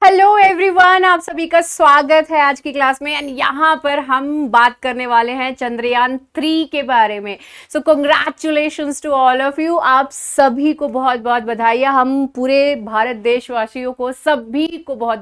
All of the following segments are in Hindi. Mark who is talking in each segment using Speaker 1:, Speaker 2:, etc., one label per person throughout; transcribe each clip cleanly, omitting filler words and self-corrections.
Speaker 1: हेलो एवरीवन, आप सभी का स्वागत है आज की क्लास में। एंड यहाँ पर हम बात करने वाले हैं चंद्रयान 3 के बारे में। So congratulations to all of you, आप सभी को बहुत बहुत बधाइयाँ। हम पूरे भारत देशवासियों को सभी को बहुत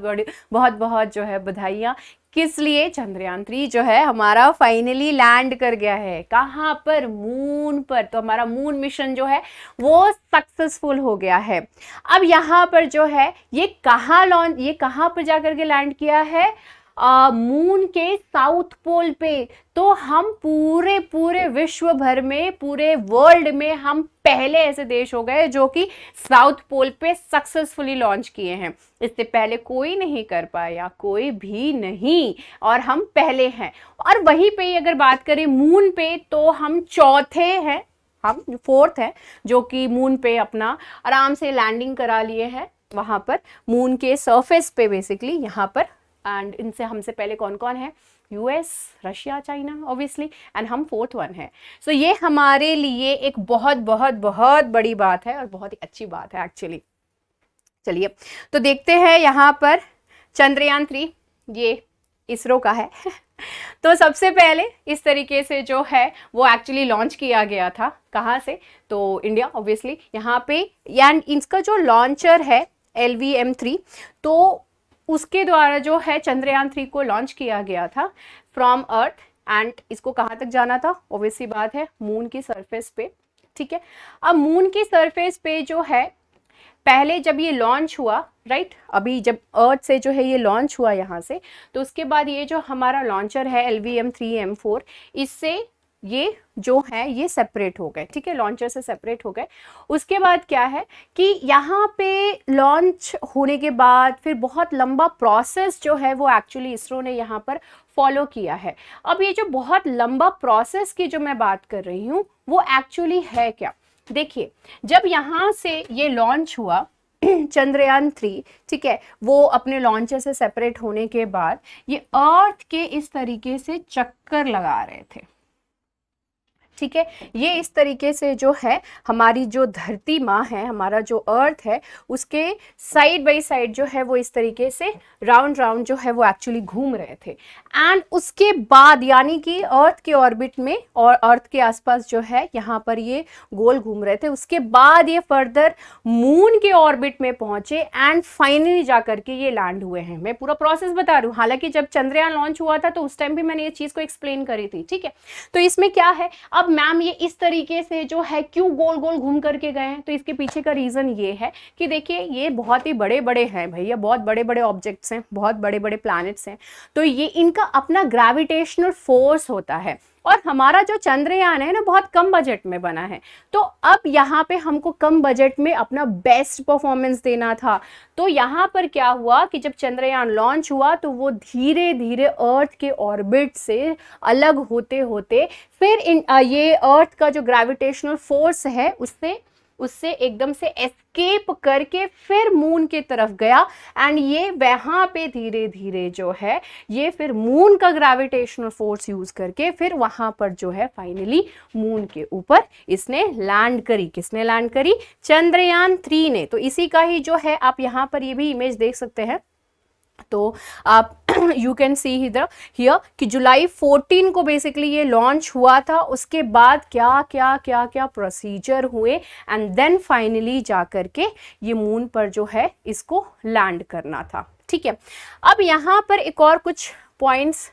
Speaker 1: बहुत जो है बधाइयाँ। किस लिए? चंद्रयान 3 जो है हमारा फाइनली लैंड कर गया है। कहाँ पर? मून पर। तो हमारा मून मिशन जो है वो सक्सेसफुल हो गया है। अब यहाँ पर जो है ये कहाँ पर जाकर के लैंड किया है? मून के साउथ पोल पे। तो हम पूरे पूरे विश्व भर में, पूरे वर्ल्ड में हम पहले ऐसे देश हो गए जो कि साउथ पोल पे सक्सेसफुली लॉन्च किए हैं। इससे पहले कोई नहीं कर पाया, कोई भी नहीं, और हम पहले हैं। और वहीं पे अगर बात करें मून पे, तो हम चौथे हैं, हम फोर्थ है जो कि मून पे अपना आराम से लैंडिंग करा लिए हैं वहां पर मून के सरफेस पे बेसिकली यहाँ पर। एंड इनसे हमसे पहले कौन कौन है? US, Russia, China obviously, and हम फोर्थ वन है। सो ये हमारे लिए एक बहुत बहुत बहुत बड़ी बात है और बहुत ही अच्छी बात है एक्चुअली। चलिए तो देखते हैं यहाँ पर चंद्रयान 3 ये इसरो का है। तो सबसे पहले इस तरीके से जो है वो एक्चुअली लॉन्च किया गया था। कहाँ से? तो इंडिया ऑब्वियसली यहाँ पे। एंड इसका जो लॉन्चर है LVM-3, तो उसके द्वारा जो है चंद्रयान 3 को लॉन्च किया गया था फ्रॉम अर्थ। एंड इसको कहाँ तक जाना था? ऑब्वियसली बात है, मून की सरफेस पे। ठीक है, अब मून की सरफेस पे जो है पहले जब ये लॉन्च हुआ, राइट, अभी जब अर्थ से जो है ये लॉन्च हुआ यहाँ से, तो उसके बाद ये जो हमारा लॉन्चर है LVM-3M4, इससे ये जो है ये सेपरेट हो गए। ठीक है, लॉन्चर से सेपरेट हो गए। उसके बाद क्या है कि यहाँ पे लॉन्च होने के बाद फिर बहुत लंबा प्रोसेस जो है वो एक्चुअली इसरो ने यहाँ पर फॉलो किया है। अब ये जो बहुत लंबा प्रोसेस की जो मैं बात कर रही हूँ वो एक्चुअली है क्या? देखिए, जब यहाँ से ये लॉन्च हुआ चंद्रयान 3, ठीक है, वो अपने लॉन्चर से सेपरेट होने के बाद ये अर्थ के इस तरीके से चक्कर लगा रहे थे। ठीक है, ये इस तरीके से जो है हमारी जो धरती माँ है, हमारा जो अर्थ है, उसके साइड बाय साइड जो है वो इस तरीके से राउंड राउंड जो है वो एक्चुअली घूम रहे थे। एंड उसके बाद यानी कि अर्थ के ऑर्बिट में और अर्थ के आसपास जो है यहाँ पर ये गोल घूम रहे थे। उसके बाद ये फर्दर मून के ऑर्बिट में पहुंचे एंड फाइनली जाकर के ये लैंड हुए हैं। मैं पूरा प्रोसेस बता रही हूँ, हालांकि जब चंद्रयान लॉन्च हुआ था तो उस टाइम भी मैंने ये चीज को एक्सप्लेन करी थी। ठीक है, तो इसमें क्या है, अब मैम ये इस तरीके से जो है क्यों गोल गोल घूम करके गए हैं? तो इसके पीछे का रीजन ये है कि देखिए ये बहुत ही बड़े बड़े हैं भैया, बहुत बड़े बड़े ऑब्जेक्ट्स हैं, बहुत बड़े बड़े प्लैनेट्स हैं। तो ये इनका अपना ग्रेविटेशनल फोर्स होता है। और हमारा जो चंद्रयान है ना बहुत कम बजट में बना है। तो अब यहाँ पे हमको कम बजट में अपना बेस्ट परफॉर्मेंस देना था। तो यहाँ पर क्या हुआ कि जब चंद्रयान लॉन्च हुआ तो वो धीरे धीरे अर्थ के ऑर्बिट से अलग होते होते फिर ये अर्थ का जो ग्रेविटेशनल फोर्स है उससे एकदम से एस्केप करके फिर मून की तरफ गया। एंड ये वहां पे धीरे धीरे जो है ये फिर मून का ग्रेविटेशनल फोर्स यूज करके फिर वहां पर जो है फाइनली मून के ऊपर इसने लैंड करी। किसने लैंड करी? चंद्रयान 3 ने। तो इसी का ही जो है आप यहाँ पर ये भी इमेज देख सकते हैं। तो आप यू कैन सी हियर कि जुलाई 14 को बेसिकली ये लॉन्च हुआ था। उसके बाद क्या क्या क्या क्या प्रोसीजर हुए एंड देन फाइनली जाकर के ये मून पर जो है इसको लैंड करना था। ठीक है, अब यहाँ पर एक और कुछ पॉइंट्स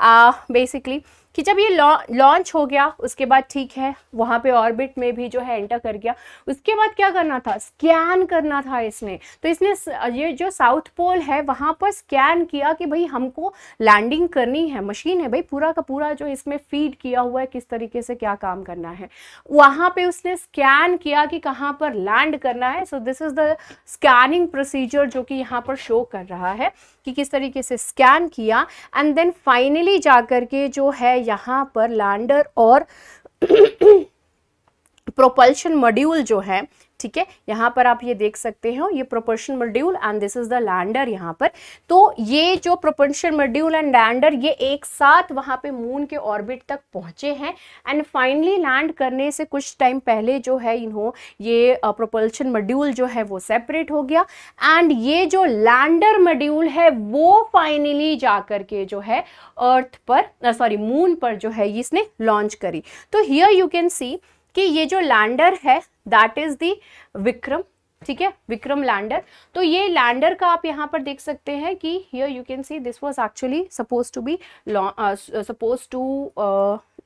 Speaker 1: बेसिकली कि जब ये लॉन्च हो गया उसके बाद ठीक है वहाँ पे ऑर्बिट में भी जो है एंटर कर गया। उसके बाद क्या करना था? स्कैन करना था इसने। तो इसने ये जो साउथ पोल है वहाँ पर स्कैन किया कि भाई हमको लैंडिंग करनी है, मशीन है भाई पूरा का पूरा जो इसमें फीड किया हुआ है किस तरीके से क्या काम करना है। वहाँ पे उसने स्कैन किया कि कहाँ पर लैंड करना है। सो this is the scanning procedure जो कि यहाँ पर शो कर रहा है कि किस तरीके से स्कैन किया। एंड देन फाइनली जाकर के जो है यहाँ पर लैंडर और प्रोपल्शन मॉड्यूल जो है, ठीक है, यहाँ पर आप ये देख सकते हो, ये propulsion module and this is the lander यहाँ पर। तो ये जो प्रोपल्शन मॉड्यूल एंड लैंडर ये एक साथ वहाँ पे मून के ऑर्बिट तक पहुंचे हैं एंड फाइनली लैंड करने से कुछ टाइम पहले जो है ये प्रोपल्शन मॉड्यूल जो है वो सेपरेट हो गया एंड ये जो लैंडर मॉड्यूल है वो फाइनली जाकर के जो है अर्थ पर मून पर जो है इसने लॉन्च करी। तो हियर यू कैन सी कि ये जो लैंडर है दैट इज द विक्रम, ठीक है, विक्रम लैंडर। तो ये लैंडर का आप यहाँ पर देख सकते हैं कि here you can see this was actually suppose to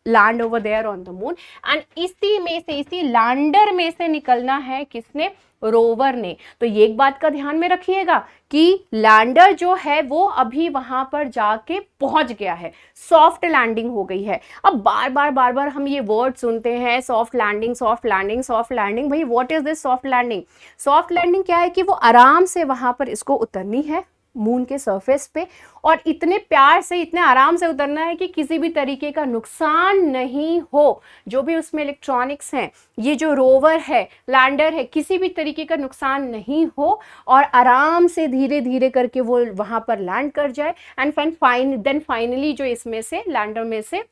Speaker 1: land over there on the moon and इसी लैंडर में से निकलना है किसने, रोवर ने। तो ये एक बात का ध्यान में रखिएगा कि लैंडर जो है वो अभी वहां पर जाके पहुंच गया है, सॉफ्ट लैंडिंग हो गई है। अब बार बार हम ये वर्ड सुनते हैं, soft landing soft landing soft landing. भाई what is this soft landing? Soft landing क्या है कि वो आराम से वहां पर इसको उतरनी है मून के सरफेस पे और इतने प्यार से इतने आराम से उतरना है कि किसी भी तरीके का नुकसान नहीं हो। जो भी उसमें इलेक्ट्रॉनिक्स हैं, ये जो रोवर है, लैंडर है, किसी भी तरीके का नुकसान नहीं हो और आराम से धीरे धीरे करके वो वहां पर लैंड कर जाए एंड देन फाइनली जो इसमें से लैंडर में से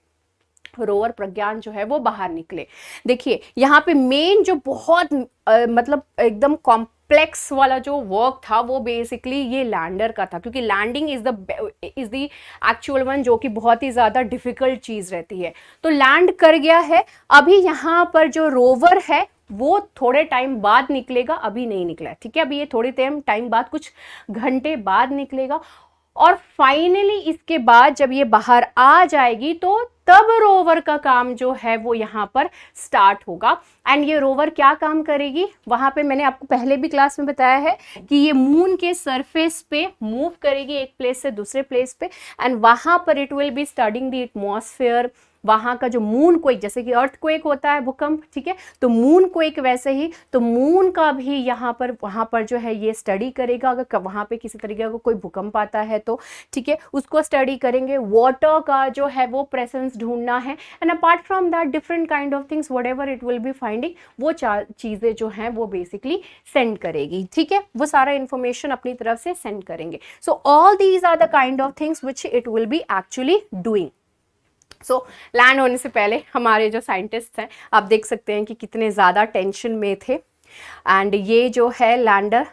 Speaker 1: रोवर प्रज्ञान जो है वो बाहर निकले। देखिए यहाँ पे मेन जो बहुत मतलब एकदम कॉम्प्लेक्स वाला जो वर्क था वो बेसिकली ये लैंडर का था, क्योंकि landing is the actual one जो कि बहुत ही ज़्यादा डिफिकल्ट चीज़ रहती है। तो लैंड कर गया है। अभी यहाँ पर जो रोवर है वो थोड़े टाइम बाद निकलेगा, अभी नहीं निकला है, ठीक है, अभी ये थोड़े टाइम बाद, कुछ घंटे बाद निकलेगा और फाइनली इसके बाद जब ये बाहर आ जाएगी तो तब रोवर का काम जो है वो यहाँ पर स्टार्ट होगा। एंड ये रोवर क्या काम करेगी, वहां पे मैंने आपको पहले भी क्लास में बताया है कि ये मून के सरफेस पे मूव करेगी एक प्लेस से दूसरे प्लेस पे एंड वहां पर it will be studying the atmosphere, वहां का जो मून क्वेक, जैसे कि अर्थ क्वेक होता है भूकंप, ठीक है, तो मून क्वेक वैसे ही, तो मून का भी यहाँ पर वहां पर जो है ये स्टडी करेगा। अगर वहां पे किसी तरीके का कोई भूकंप आता है तो ठीक है उसको स्टडी करेंगे। वाटर का जो है वो प्रेजेंस ढूंढना है and apart from that different kind of things what ever it will be finding, वो चार चीजें जो हैं वो बेसिकली सेंड करेगी, ठीक है, वो सारा इंफॉर्मेशन अपनी तरफ से सेंड करेंगे। So all these are the kind of things which it will be actually doing. So land होने से पहले हमारे जो साइंटिस्ट हैं आप देख सकते हैं कि कितने ज़्यादा टेंशन में थे एंड ये जो है लैंडर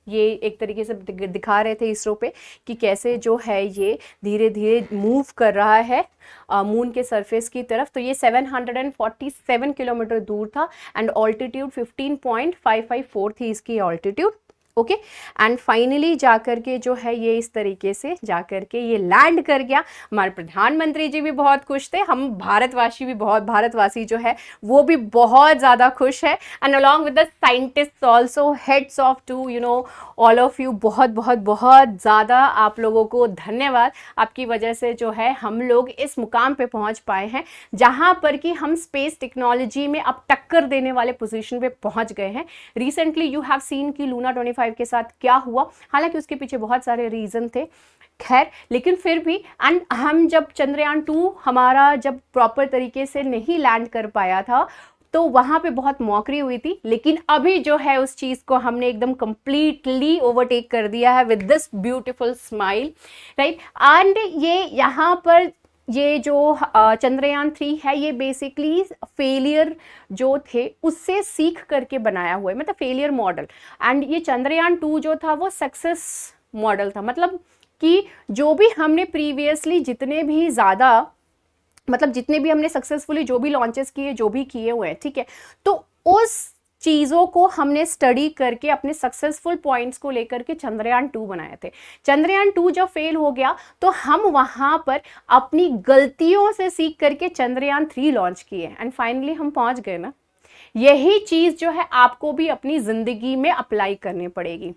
Speaker 1: ये एक तरीके से दिखा रहे थे इसरो पे कि कैसे जो है ये धीरे धीरे मूव कर रहा है मून के सरफेस की तरफ। तो ये 747 किलोमीटर दूर था एंड ऑल्टीट्यूड 15.554 थी इसकी ऑल्टीट्यूड, ओके एंड फाइनली जाकर के जो है ये इस तरीके से जाकर के ये लैंड कर गया। हमारे प्रधानमंत्री जी भी बहुत खुश थे, हम भारतवासी जो है वो भी बहुत ज़्यादा खुश है and along with the scientist also, hats off to you know all of you, बहुत बहुत बहुत ज़्यादा आप लोगों को धन्यवाद। आपकी वजह से जो है हम लोग इस मुकाम पे पहुंच पाए हैं जहां पर कि हम स्पेस टेक्नोलॉजी में अब टक्कर देने वाले पोजीशन पे पहुंच गए हैं। रिसेंटली यू हैव सीन कि लूना 25 के साथ क्या हुआ, हालांकि उसके पीछे बहुत सारे रीजन थे, खैर लेकिन फिर भी एंड हम जब चंद्रयान 2 हमारा जब प्रॉपर तरीके से नहीं लैंड कर पाया था तो वहां पे बहुत मौकरी हुई थी, लेकिन अभी जो है उस चीज को हमने एकदम कंप्लीटली ओवरटेक कर दिया है with this beautiful smile, right. And ये यहाँ पर ये जो चंद्रयान 3 है ये बेसिकली फेलियर जो थे उससे सीख करके बनाया हुआ है, मतलब फेलियर मॉडल। एंड ये चंद्रयान 2 जो था वो सक्सेस मॉडल था, मतलब कि जो भी हमने प्रीवियसली जितने भी हमने सक्सेसफुली जो भी लॉन्चेस किए, जो भी किए हुए हैं, ठीक है, तो उस चीज़ों को हमने स्टडी करके अपने सक्सेसफुल पॉइंट्स को लेकर के चंद्रयान 2 बनाए थे। चंद्रयान 2 जब फेल हो गया तो हम वहां पर अपनी गलतियों से सीख करके चंद्रयान 3 लॉन्च किए एंड फाइनली हम पहुंच गए ना। यही चीज़ जो है आपको भी अपनी ज़िंदगी में अप्लाई करनी पड़ेगी।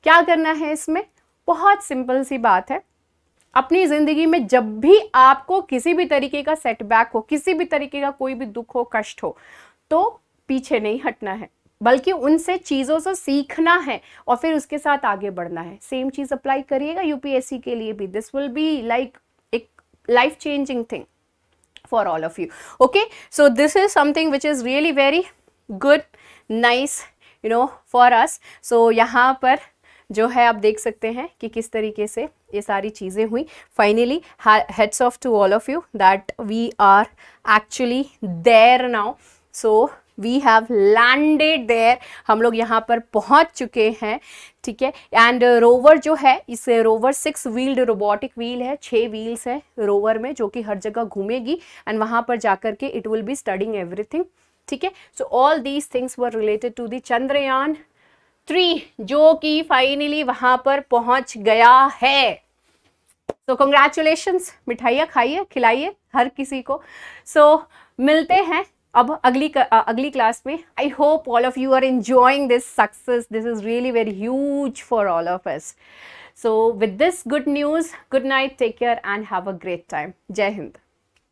Speaker 1: क्या करना है इसमें? बहुत सिंपल सी बात है। अपनी ज़िंदगी में जब भी आपको किसी भी तरीके का सेटबैक हो, किसी भी तरीके का कोई भी दुख हो, कष्ट हो, तो पीछे नहीं हटना है, बल्कि उनसे चीज़ों से सीखना है और फिर उसके साथ आगे बढ़ना है। सेम चीज़ अप्लाई करिएगा यूपीएससी के लिए भी। दिस विल बी लाइक एक life changing thing for all of you, okay. So this is something which is really very good, nice, for us. So यहाँ पर जो है आप देख सकते हैं कि किस तरीके से ये सारी चीज़ें हुई. Finally hats off to all of you that we are actually there now. So we have landed there, हम लोग यहाँ पर पहुँच चुके हैं. ठीक है. एंड रोवर जो है, इस रोवर 6 व्हील्ड रोबोटिक व्हील है, 6 व्हील्स है रोवर में जो कि हर जगह घूमेगी एंड वहाँ पर जाकर के it will be studying everything. ठीक है. So all these things were related to the Chandrayaan 3 जो कि फाइनली वहां पर पहुंच गया है. सो कॉन्ग्रेचुलेशंस, मिठाइयाँ खाइए, खिलाइए हर किसी को. सो मिलते हैं अब अगली क्लास में. I hope all of you are enjoying this success. This is really very huge for all of us. So with this good news, good night, take care and have a great time. जय हिंद.